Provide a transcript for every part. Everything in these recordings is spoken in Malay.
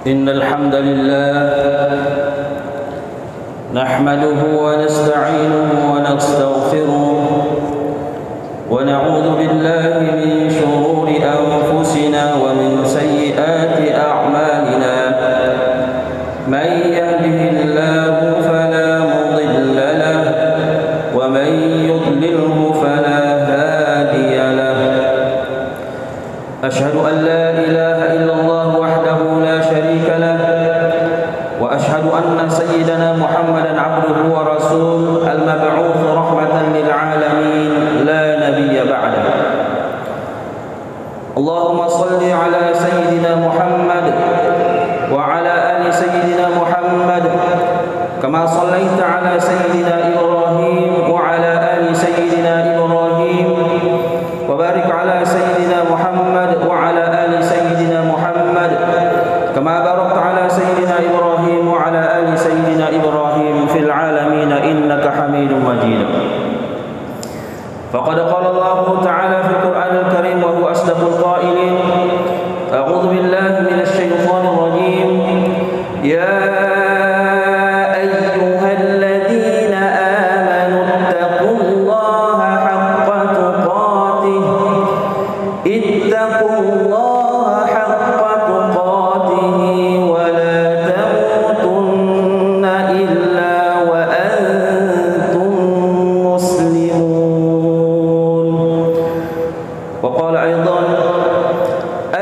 إن الحمد لله نحمده ونستعينه ونستغفره ونعوذ بالله من شرور أنفسنا ومن سيئات أعمالنا من يهده الله فلا مضل له ومن يضلله فلا هادي له أشهد أن لا إله إلا الله وحده لا شريك له وأشهد أن سيدنا محمدا عبده ورسوله المبعوث رحمة للعالمين لا نبي بعده. اللهم صل على سيدنا محمد وعلى آل سيدنا محمد كما صليت على سيدنا إبراهيم وعلى آل سيدنا إبراهيم وبارك على سيدنا محمد وعلى آل سيدنا محمد كما باركت على سيدنا إبراهيم وعلى آل سيدنا إبراهيم في العالمين إنك حميد مجيد. فقد قال الله تعالى في القرآن الكريم وهو أصدق القائلين: أعوذ بالله من الشيطان الرجيم. يا أيها الذين آمنوا اتقوا الله حق تقاته اتقوا الله حق تقاته ولا تموتن إلا وأنتم مسلمون. وقال أيضا: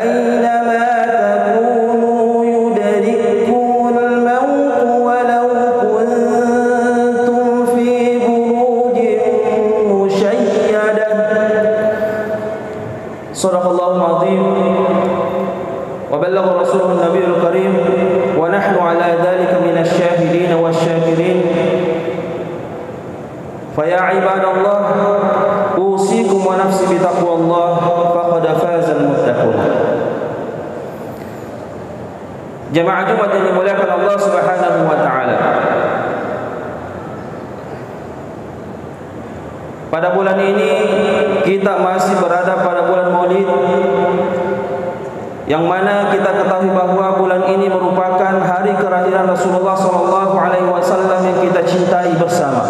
أينما تكونوا يدرككم الموت ولو كنتم في بروج مشيدة. صدق الله العظيم وبلغ رسوله النبي الكريم ونحن على ذلك من الشاهدين والشاكرين. فيا عباد الله أوصيكم ونفسي بتقوى الله فقد فاز المتقون. Jemaah Jumat yang dimuliakan Allah Subhanahu wa taala. Pada bulan ini kita masih berada pada bulan Maulid, yang mana kita ketahui bahwa bulan ini merupakan hari kelahiran Rasulullah sallallahu alaihi wasallam yang kita cintai bersama.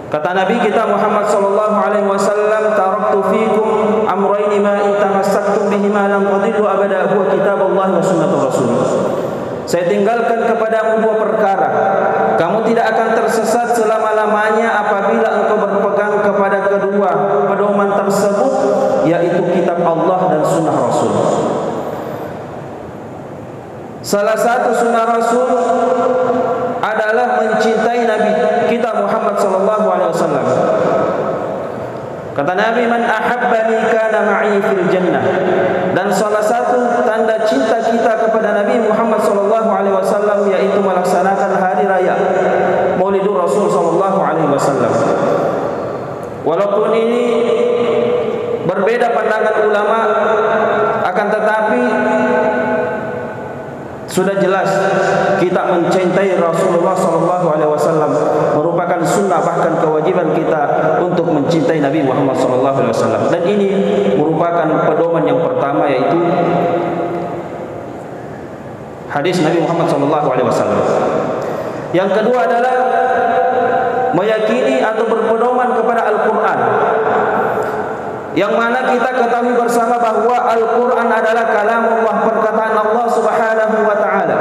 Kata Nabi kita Muhammad sallallahu alaihi wasallam, "Taraktu fikum amrayn ma in tamassaktum bihima lam tadillu abada, huwa kitabullah wa sunnatur rasul." Saya tinggalkan kepadamu dua perkara, kamu tidak akan tersesat selama-lamanya apabila engkau berpegang kepada kedua pedoman tersebut, yaitu kitab Allah dan sunnah Rasul. Salah satu sunnah Rasul adalah mencintai Nabi kita Muhammad sallallahu alaihi wasallam. Kata Nabi, "Man ahabbani kana ma'i fil jannah." Dan salah satu tanda cinta kita kepada Nabi Muhammad sallallahu alaihi wasallam yaitu melaksanakan hari raya Maulidur Rasul sallallahu alaihi wasallam. Walaupun ini berbeda pandangan ulama, akan tetapi sudah jelas kita mencintai Rasulullah sallallahu alaihi wasallam merupakan sunnah, bahkan kewajiban kita untuk mencintai Nabi Muhammad sallallahu alaihi wasallam. Dan ini merupakan pedoman yang pertama, yaitu hadis Nabi Muhammad sallallahu alaihi wasallam. Yang kedua adalah meyakini atau berpedoman kepada Al-Qur'an, yang mana kita ketahui bersama bahwa Al-Quran adalah kalamullah, perkataan Allah Subhanahu wa ta'ala.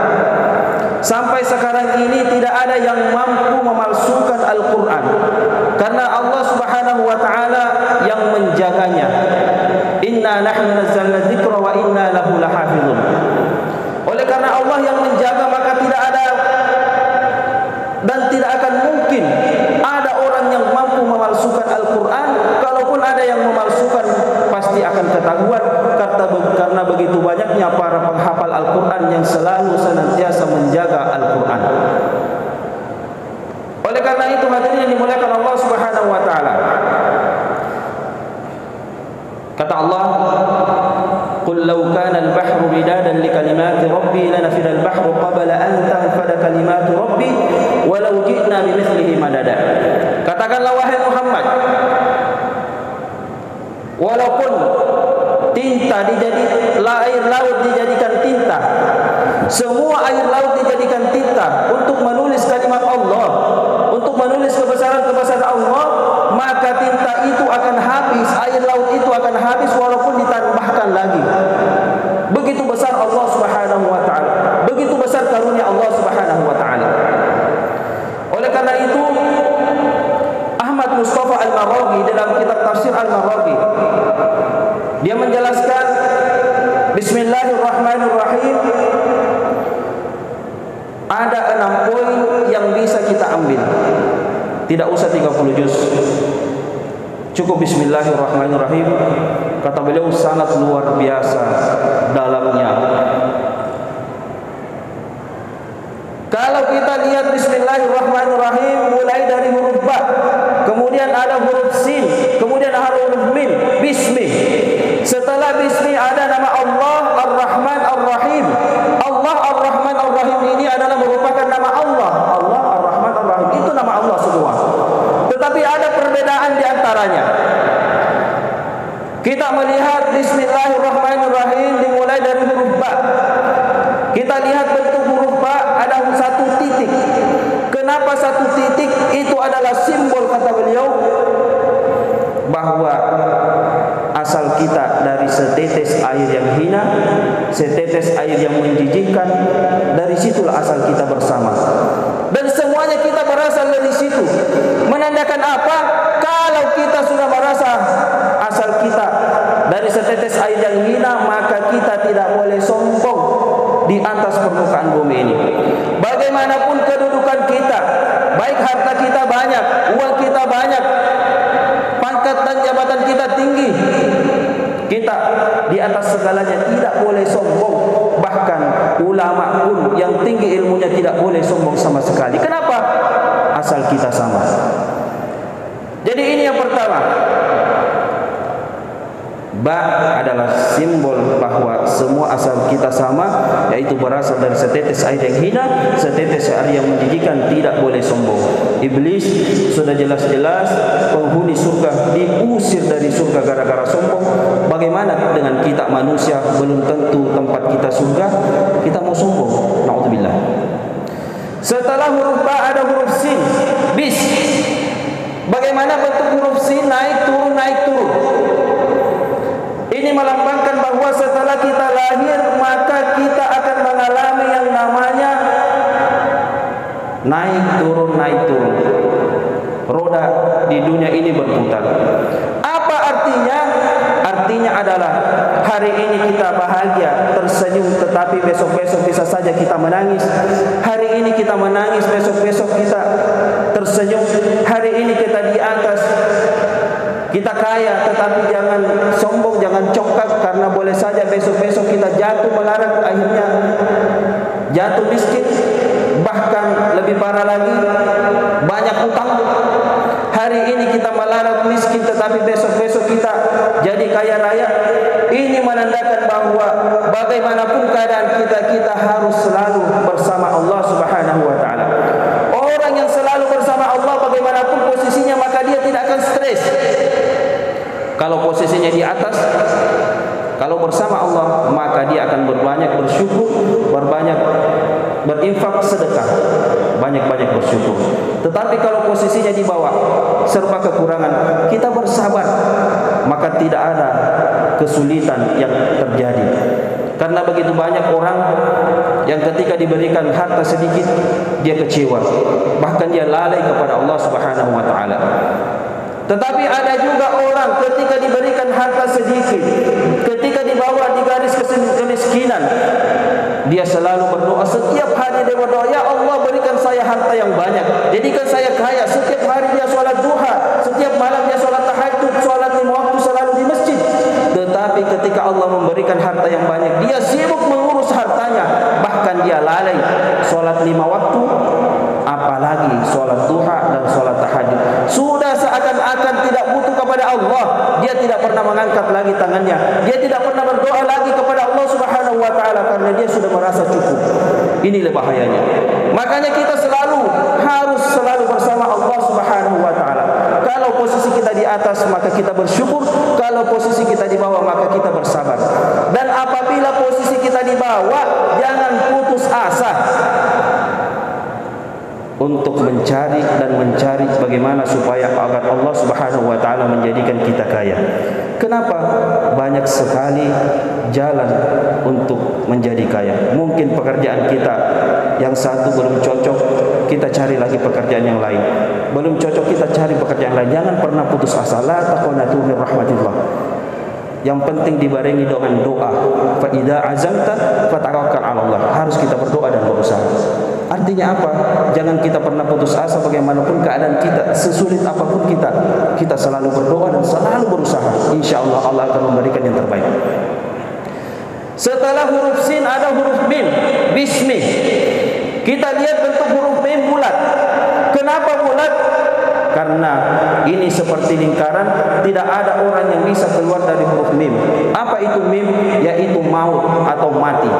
Sampai sekarang ini tidak ada yang mampu memalsukan Al-Quran, karena Allah Subhanahu wa ta'ala yang menjaganya. Inna nahnu nazzalna dzikra wa inna lahu lahafizun. Oleh karena Allah yang menjaga, maka tidak ada dan tidak akan mungkin ada orang yang mampu memalsukan Al-Quran. Kalaupun ada yang memalsukan, pasti akan ketahuan, karena begitu banyaknya para penghafal Al-Quran yang selalu senantiasa menjaga Al-Quran. Oleh karena itu, hadirin yang dimuliakan Allah Subhanahu wa taala, kata Allah, "Qul law kana al-bahru midadan li kalimati rabbi lanafida al-bahru qabla an tanfada kalimatu rabbi walau ji'na bimithlihi madada." Katakanlah wahai Muhammad, walaupun air laut dijadikan tinta. Semua air laut dijadikan tinta untuk menulis kalimat Allah, untuk menulis kebesaran-kebesaran Allah, maka tinta itu akan habis, air laut itu akan habis walaupun ditambahkan lagi. Begitu besar Allah Subhanahu wa taala. Begitu besar karunia Allah Subhanahu wa taala. Oleh karena itu Ahmad Mustafa Al-Maraghi dalam kitab tafsir Al-Maraghi dia menjelaskan Bismillahirrahmanirrahim, ada 6 poin yang bisa kita ambil. Tidak usah 30 juz. Cukup Bismillahirrahmanirrahim. Kata beliau sangat luar biasa dalamnya. Kalau kita lihat Bismillahirrahmanirrahim mulai dari huruf ba, kemudian ada huruf sin, kemudian ada huruf mim, bismi. Setelah bismi ada nama Allah Ar-Rahman Ar-Rahim. Allah Ar-Rahman Ar-Rahim ini adalah merupakan nama Allah. Allah Ar-Rahman Ar-Rahim itu nama Allah semua. Tetapi ada perbedaan di antaranya. Kita melihat Bismillahirrahmanirrahim dimulai dari huruf ba. Kita lihat bentuk huruf ba ada 1 titik. Kenapa 1 titik? Itu adalah simbol, kata beliau, bahwa asal kita dari setetes air yang hina, setetes air yang menjijikkan, dari situlah asal kita bersama. Dan semuanya kita berasal dari situ. Menandakan apa? Kalau kita sudah merasa asal kita dari setetes air yang hina, maka kita tidak boleh sombong di atas permukaan bumi ini. Bagaimanapun kedudukan kita, baik harta kita banyak, uang kita banyak, pangkat dan jabatan kita tinggi, kita di atas segalanya tidak boleh sombong. Bahkan ulama pun yang tinggi ilmunya tidak boleh sombong sama sekali. Kenapa? Asal kita sama. Jadi ini yang pertama. Ba adalah simbol bahwa semua asal kita sama, yaitu berasal dari setetes air yang hina, setetes air yang menjijikkan, tidak boleh sombong. Iblis sudah jelas-jelas penghuni surga diusir dari surga gara-gara sombong. Bagaimana dengan kita manusia, belum tentu tempat kita surga, kita mau sombong. Na'udzubillah. Setelah huruf ba ada huruf sin, bis. Bagaimana bentuk huruf sin? Naik turun, naik turun. Ini melambangkan bahwa setelah kita lahir, maka kita akan mengalami yang namanya naik turun, naik turun. Roda di dunia ini berputar. Apa artinya? Artinya adalah hari ini kita bahagia, tersenyum, tetapi besok-besok bisa saja kita menangis. Hari ini kita menangis, besok-besok kita tersenyum. Hari ini kita di atas, kita kaya, tetapi jangan sombong, jangan congkak, karena boleh saja besok-besok kita jatuh melarat, akhirnya jatuh miskin. Bahkan lebih parah lagi, banyak utang. Hari ini kita melarat miskin, tetapi besok-besok kita jadi kaya raya. Ini menandakan bahwa bagaimanapun keadaan kita, kita harus selalu bersama Allah Subhanahu wa taala. Orang yang selalu bersama Allah, bagaimanapun posisinya, maka dia tidak akan stres. Kalau posisinya di atas, kalau bersama Allah, maka dia akan berbanyak bersyukur, berbanyak berinfak, sedekah, banyak-banyak bersyukur. Tetapi kalau posisinya di bawah, serba kekurangan, kita bersabar, maka tidak ada kesulitan yang terjadi. Karena begitu banyak orang yang ketika diberikan harta sedikit, dia kecewa, bahkan dia lalai kepada Allah Subhanahu wa taala. Tetapi ada juga orang ketika diberikan harta sedikit, ketika dibawa di garis kemiskinan, dia selalu berdoa. Setiap hari dia berdoa, ya Allah berikan saya harta yang banyak, jadikan saya kaya. Setiap hari dia sholat duha, setiap malam dia sholat tahajud, sholat 5 waktu selalu di masjid. Tetapi ketika Allah memberikan harta yang banyak, dia sibuk mengurus hartanya, bahkan dia lalai sholat 5 waktu, apalagi sholat duha dan sholat tahajud. Sudah seakan-akan tidak butuh kepada Allah, dia tidak pernah mengangkat lagi tangannya, dia tidak pernah berdoa lagi kepada Allah Subhanahu wa taala, karena dia sudah merasa cukup. Inilah bahayanya. Makanya kita harus selalu bersama Allah Subhanahu wa taala. Kalau posisi kita di atas, maka kita bersyukur. Kalau posisi kita di bawah, maka kita bersabar. menjadikan kita kaya. Kenapa? Banyak sekali jalan untuk menjadi kaya. Mungkin pekerjaan kita yang satu belum cocok, kita cari lagi pekerjaan yang lain. Belum cocok, kita cari pekerjaan lain. Jangan pernah putus asa. La taqnatu min rahmatillah. Yang penting dibarengi dengan doa. Fa idza azamta fatawakkal 'ala Allah. Harus kita berdoa dan berusaha. Artinya apa? Jangan kita pernah putus asa bagaimanapun keadaan kita, sesulit apapun kita selalu berdoa dan selalu berusaha. Insyaallah Allah akan memberikan yang terbaik. Setelah huruf sin ada huruf mim, bismi. Kita lihat bentuk huruf mim bulat. Kenapa bulat? Karena ini seperti lingkaran, tidak ada orang yang bisa keluar dari huruf mim. Apa itu mim? Yaitu maut atau mati.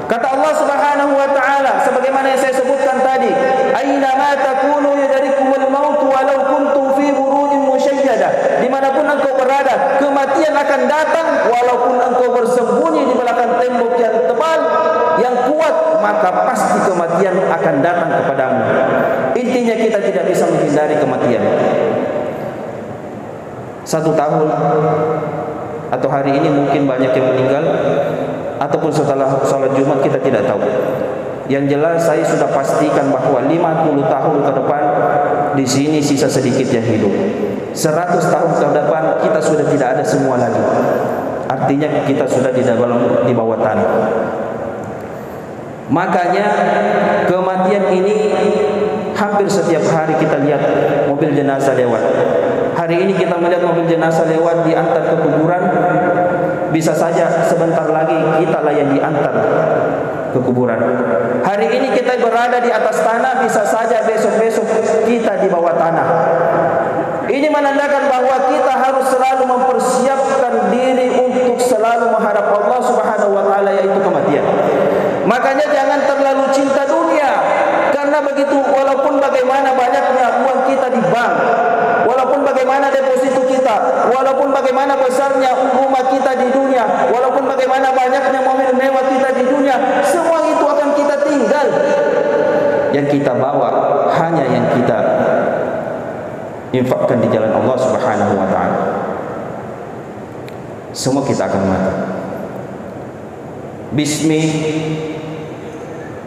Kata Allah Subhanahu wa taala sebagaimana yang saya sebutkan tadi, aina ma takunu yadrikumul maut walau kuntum fi burujin musyayyada. Dimanapun engkau berada, kematian akan datang walaupun engkau bersembunyi di belakang tembok yang tebal, yang kuat, maka pasti kematian akan datang kepadamu. Intinya kita tidak bisa menghindari kematian. 1 tahun atau hari ini mungkin banyak yang meninggal, ataupun setelah sholat Jumat kita tidak tahu. Yang jelas saya sudah pastikan bahwa 50 tahun ke depan di sini sisa sedikit yang hidup. 100 tahun ke depan kita sudah tidak ada semua lagi. Artinya kita sudah di bawah tanah. Makanya kematian ini hampir setiap hari kita lihat mobil jenazah lewat. Hari ini kita melihat mobil jenazah lewat diantar ke kuburan. Bisa saja sebentar lagi kita lah yang diantar ke kuburan. Hari ini kita berada di atas tanah, bisa saja besok-besok kita di bawah tanah. Ini menandakan bahwa kita harus selalu mempersiapkan diri untuk selalu menghadap Allah Subhanahu wa taala, yaitu kematian. Makanya jangan terlalu cinta dunia, karena begitu walaupun bagaimana banyaknya uang kita di bank, walaupun bagaimana deposito kita, walaupun bagaimana besarnya rumah kita di dunia, walaupun bagaimana banyaknya mobil mewah kita di dunia, semua itu akan kita tinggal. Yang kita bawa hanya yang kita infakkan di jalan Allah Subhanahu wa taala. Semua kita akan mati.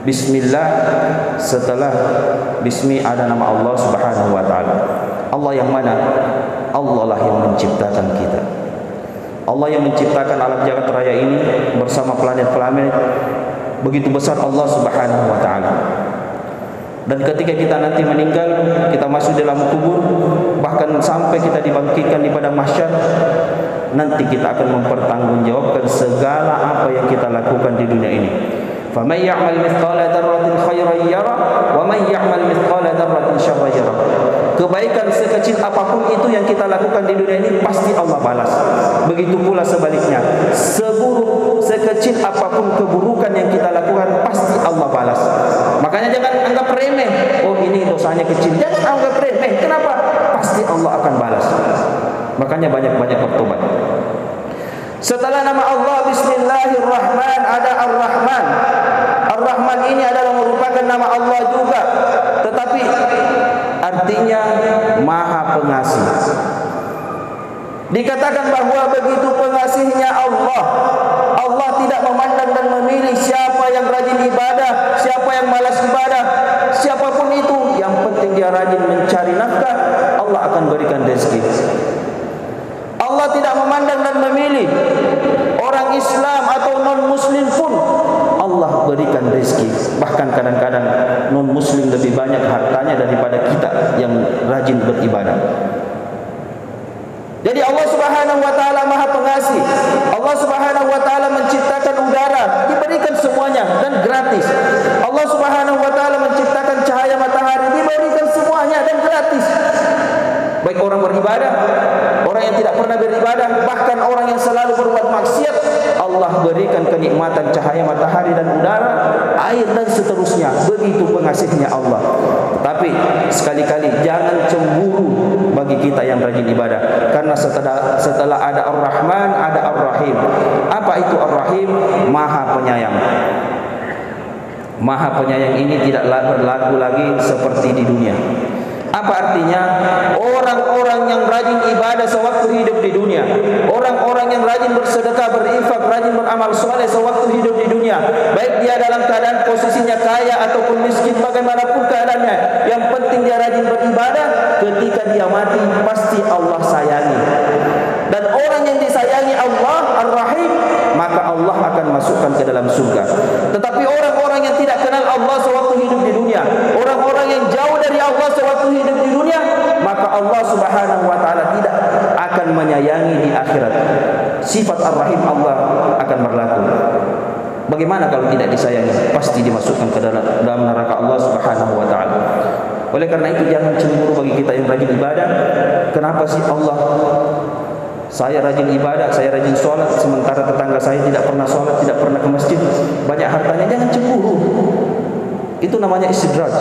Bismillah, setelah bismi ada nama Allah Subhanahu wa taala. Allah yang mana? Allah lah yang menciptakan kita. Allah yang menciptakan alam jagat raya ini bersama planet-planet. Begitu besar Allah Subhanahu wa taala. Dan ketika kita nanti meninggal, kita masuk dalam kubur, bahkan sampai kita dibangkitkan di padang mahsyar, nanti kita akan mempertanggungjawabkan segala apa yang kita lakukan di dunia ini. فَمَنْ يَعْمَلْ مِثْقَالَ ذَرَّةٍ خَيْرًا يَرَهُ وَمَنْ يَعْمَلْ مِثْقَالَ ذَرَّةٍ شَرًّا يَرَهُ. Kebaikan sekecil apapun itu yang kita lakukan di dunia ini pasti Allah balas. Begitu pula sebaliknya, seburuk sekecil apapun keburukan yang kita lakukan pasti Allah balas. Makanya jangan anggap remeh, oh ini dosanya kecil, jangan anggap remeh. Kenapa? Pasti Allah akan balas. Makanya banyak-banyak bertobat. Setelah nama Allah Bismillahirrahman ada Ar-Rahman. Ar-Rahman ini adalah merupakan nama Allah juga, tetapi artinya Maha Pengasih. Dikatakan bahwa begitu pengasihnya Allah, Allah tidak memandang dan memilih siapa yang rajin ibadah, siapa yang malas ibadah, siapapun itu, yang penting dia rajin mencari nafkah, Allah akan berikan rezeki. Allah tidak memandang dan memilih orang Islam atau non-Muslim pun Allah berikan rezeki. Bahkan kadang-kadang non-Muslim lebih banyak hartanya daripada kita yang rajin beribadah. Jadi Allah Subhanahu wa taala Maha Pengasih. Allah Subhanahu wa taala menciptakan udara, diberikan semuanya dan gratis. Allah Subhanahu wa taala menciptakan cahaya matahari, diberikan semuanya dan gratis. Baik orang beribadah, orang yang tidak pernah beribadah, bahkan orang yang selalu berbuat maksiat, Allah berikan kenikmatan cahaya matahari dan udara, air dan seterusnya. Begitu pengasihnya Allah. Tapi sekali-kali jangan cemburu bagi kita yang rajin ibadah, karena setelah ada Ar-Rahman ada Ar-Rahim. Apa itu Ar-Rahim? Maha Penyayang. Maha Penyayang ini tidak berlaku lagi seperti di dunia. Apa artinya? Orang-orang yang rajin ibadah sewaktu hidup di dunia, orang-orang yang rajin bersedekah, berinfak, rajin beramal soleh sewaktu hidup di dunia, baik dia dalam keadaan posisinya kaya ataupun miskin, bagaimanapun keadaannya, yang penting dia rajin beribadah, ketika dia mati pasti Allah sayangi. Dan orang yang disayangi Allah Ar-Rahim, maka Allah akan masukkan ke dalam surga. Tetapi orang-orang yang tidak kenal Allah sewaktu hidup di dunia, orang-orang yang jauh dari Allah sewaktu hidup di dunia, maka Allah Subhanahu wa taala tidak akan menyayangi di akhirat. Sifat Ar-Rahim Allah akan berlaku. Bagaimana kalau tidak disayangi? Pasti dimasukkan ke dalam neraka Allah Subhanahu wa taala. Oleh karena itu jangan cemburu bagi kita yang rajin ibadah. Kenapa sih Allah, saya rajin ibadah, saya rajin sholat, sementara tetangga saya tidak pernah sholat, tidak pernah ke masjid, banyak hartanya? Jangan cemburu. Itu namanya istidraj.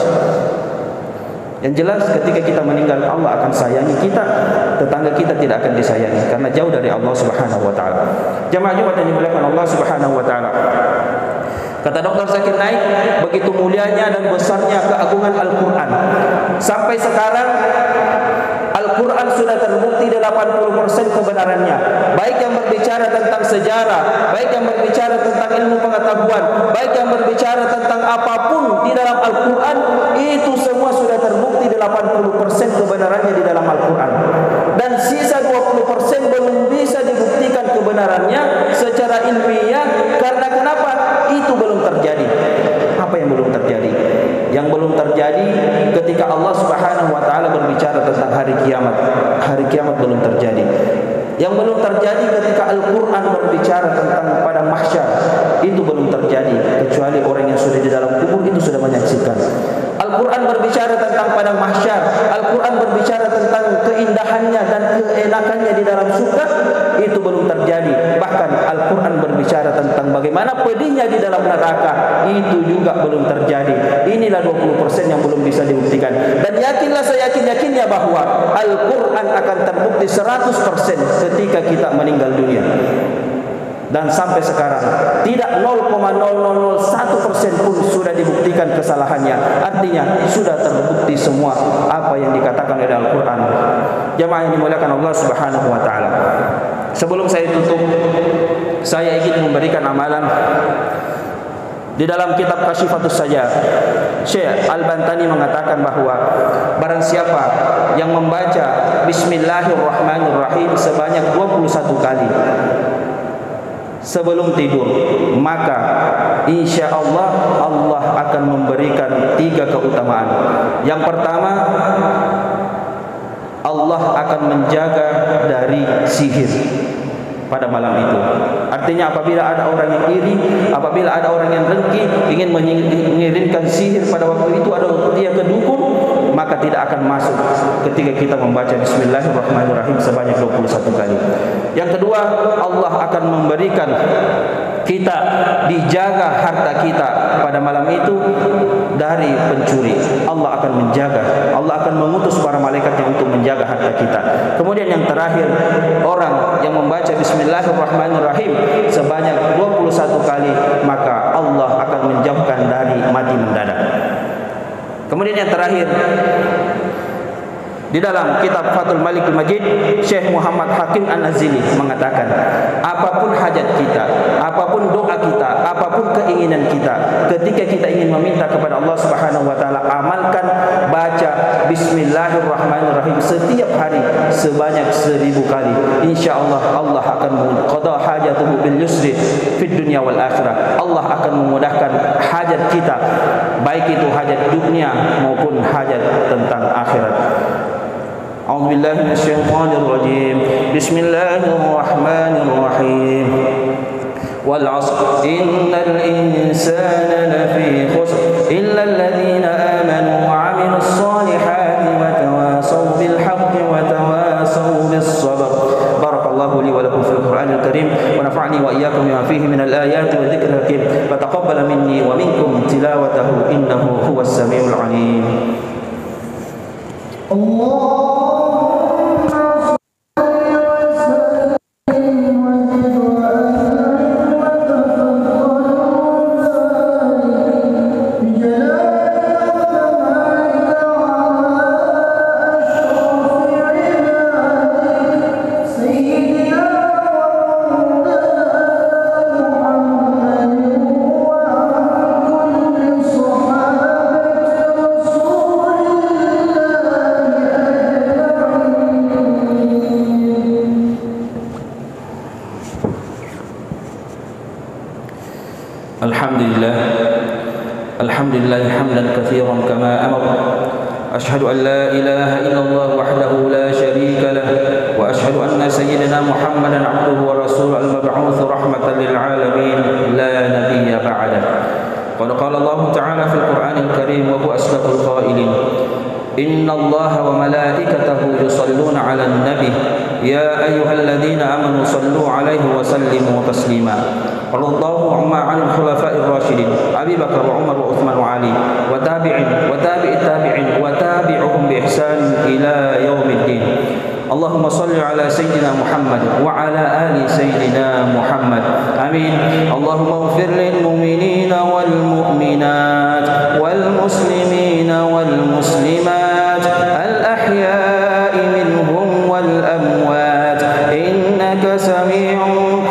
Yang jelas ketika kita meninggal, Allah akan sayangi kita, tetangga kita tidak akan disayangi karena jauh dari Allah Subhanahu wa taala. Jemaah Jumat yang dimuliakan Allah Subhanahu wa taala. Kata Dr. Zakir Naik, begitu mulianya dan besarnya keagungan Al-Qur'an. Sampai sekarang Al-Quran sudah terbukti 80% kebenarannya. Baik yang berbicara tentang sejarah, baik yang berbicara tentang ilmu pengetahuan, baik yang berbicara tentang apapun di dalam Al-Quran, itu semua sudah terbukti 80% kebenarannya di dalam Al-Quran. Dan sisa 20% belum bisa dibuktikan kebenarannya secara ilmiah. Karena kenapa? Itu belum terjadi. Apa yang belum terjadi? Yang belum terjadi ketika Allah Subhanahu wa taala berbicara tentang hari kiamat. Hari kiamat belum terjadi. Yang belum terjadi ketika Al-Qur'an berbicara tentang pada mahsyar, itu belum terjadi kecuali orang yang sudah di dalam kubur itu sudah menyaksikan. Al-Qur'an berbicara tentang pada mahsyar, Al-Qur'an berbicara tentang keindahannya dan keenakannya di dalam surga, itu belum terjadi. Bahkan Al-Qur'an berbicara tentang bagaimana pedihnya di dalam neraka, itu juga belum terjadi. Inilah 20% yang belum bisa dibuktikan. Dan yakinlah seyakin-yakinnya bahwa Al-Qur'an akan terbukti 100% ketika kita meninggal dunia. Dan sampai sekarang tidak 0,0001% pun sudah dibuktikan kesalahannya. Artinya sudah terbukti semua apa yang dikatakan oleh Al-Quran. Jemaah yang dimuliakan Allah Subhanahu wa taala. Sebelum saya tutup, saya ingin memberikan amalan. Di dalam kitab Kasyifatus Sajah, Syekh Al-Bantani mengatakan bahwa barang siapa yang membaca Bismillahirrahmanirrahim sebanyak 21 kali sebelum tidur, maka insya Allah Allah akan memberikan 3 keutamaan. Yang pertama, Allah akan menjaga dari sihir pada malam itu. Artinya apabila ada orang yang iri, apabila ada orang yang dengki, ingin mengirimkan sihir pada waktu itu, ada dia ke dukun, maka tidak akan masuk ketika kita membaca Bismillahirrahmanirrahim sebanyak 21 kali. Yang kedua, Allah akan memberikan kita dijaga harta kita pada malam itu dari pencuri. Allah akan menjaga, Allah akan mengutus para malaikatnya untuk menjaga harta kita. Kemudian yang terakhir, orang yang membaca Bismillahirrahmanirrahim sebanyak 21 kali, maka Allah akan menjauhkan dari mati mendadak. Kemudian yang terakhir, di dalam kitab Fathul Malikul Majid, Syekh Muhammad Hakim An-Nazili mengatakan, apapun hajat kita, apapun doa kita, apapun keinginan kita, ketika kita ingin meminta kepada Allah Subhanahu wa taala, amalkan baca Bismillahirrahmanirrahim setiap hari sebanyak 1000 kali. Insyaallah Allah akan qada hajatuhu bil yusri fid dunya wal akhirah. Allah akan memudahkan hajat kita, baik itu hajat dunia maupun hajat tentang akhirat. A'udzu billahi minasyaitonir rajim. Bismillahirrahmanirrahim. Wal 'asr innal insana lafi khusr illa alladhina amanu wa 'amilus solihati wa tawasaw bil haqqi wa tawasaw bis sabr. Barakallahu li wa lakum fil Qur'anil Karim wa nafa'ani wa iyyakum bima fihi minal ayati wa dzikril hakim. Fataqabbal minni wa minkum tilawatahu innahu huwas samiul 'alim. Allah الحمد لله حمدا كثيرا كما أمر. أشهد أن لا إله إلا الله وحده لا شريك له، وأشهد أن سيدنا محمدا عبده ورسوله المبعوث رحمة للعالمين لا نبي بعده. قد قال الله تعالى في القرآن الكريم وهو أصدق القائلين: إن الله وملائكته يصلون على النبي يا أيها الذين آمنوا صلوا عليه وسلموا تسليما. اللهم عن الخلفاء الراشدين أبي بكر وعمر وعثمان وعلي وتابع التابعين وتابعهم بإحسان إلى يوم الدين. اللهم صل على سيدنا محمد وعلى آل سيدنا محمد آمين. اللهم اغفر للمؤمنين والمؤمنات والمسلمين والمسلمات الأحياء منهم والأموات إنك سميع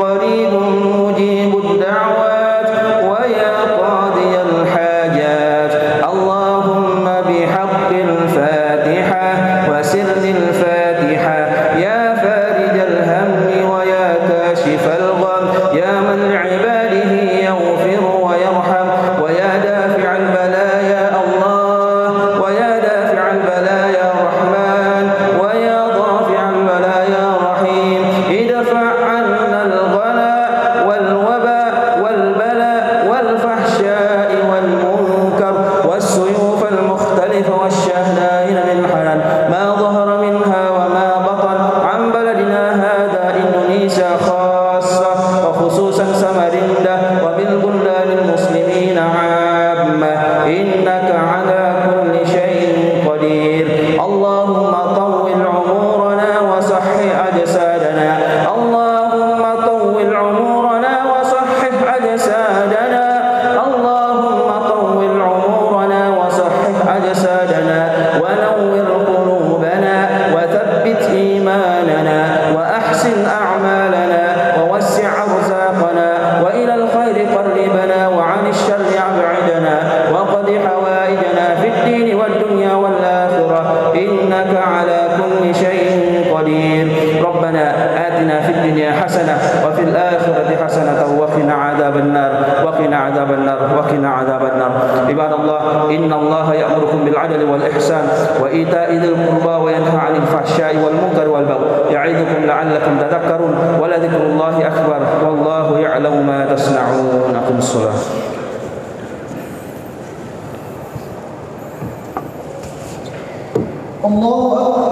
قريب مجيب الدعوات ويا قاضي الحاجات. اللهم بحق الفاتحة وسر الفاتحة يا فارج الهم ويا كاشف الغم يا من لعباده يغفر ويرحم ويا دافع البلايا الله ويا دافع البلايا رحمن ويا ضافع البلايا رحيم. ادفع عنا الغلاء والوباء والبلاء والفحشاء والمنكر والسيوف المختلفة والشهدائن من حلال ما ظهر منها وما بطن عن بلدنا هذا إندونيسيا خاصة وخصوصا سمرندة وبالبلدان المسلمين عامة إنك على كل شيء قدير. اللهم طول عمرنا وصحح أجسادنا. اللهم طول عمرنا وصحح أجسادنا. اللهم طول عمرنا وصحح أجسادنا ونور قلوبنا وثبت إيماننا وأحسن أعمالنا ووسع أرزاقنا وإلى الخير قربنا وعن الشر أبعدنا وقض حوائجنا في الدين والدنيا والآخرة إنك على كل شيء قدير. ربنا آتنا في الدنيا حسنة وفي الآخرة حسنة وقنا عذاب النار وقنا عذاب النار وقنا عذاب النار. عباد الله إن الله يأمركم بالعدل والإحسان وإيتاء ذي القربى وينهى عن الفحشاء والمنكر والبغي يعظكم لعلكم تذكرون ولذكر الله أكبر والله يعلم ما تصنعون. أقم الصلاة. الله